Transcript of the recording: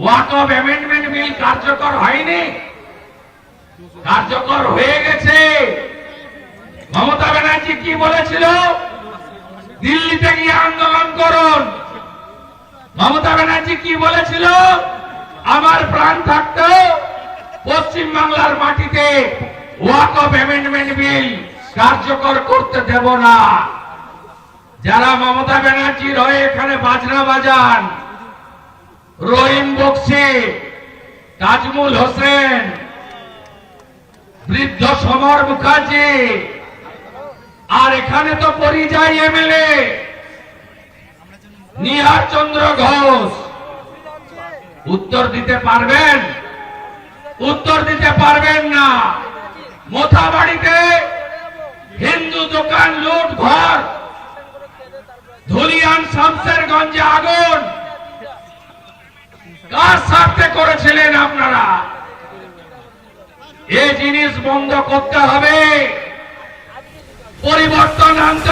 ওয়াকফ amendment bill কার্যকর হয়নি, কার্যকর হয়ে গেছে। মমতা ব্যানার্জি কি বলেছিল? দিল্লিতে গিয়ে আন্দোলন করুন। মমতা ব্যানার্জি কি বলেছিল? আমার প্রাণ থাকতেও পশ্চিম বাংলার মাটিতে ওয়াকফ অ্যামেন্ডমেন্ট বিল কার্যকর করতে দেব না। যারা মমতা ব্যানার্জির হয়ে এখানে বাজনা বাজান, রহিম বক্সি, তাজমুল হোসেন, বৃদ্ধ সমর মুখার্জি, আর এখানে তো পরিযায়ী এমএলএ নিহার চন্দ্র ঘোষ, উত্তর দিতে পারবেন? উত্তর দিতে পারবেন না। মোথাবাড়িতে হিন্দু দোকান লুট ঘর, ধুলিয়ান শামসেরগঞ্জে আগুন, কার স্বার্থে করেছিলেন আপনারা? এই জিনিস বন্ধ করতে হবে, পরিবর্তন আনতে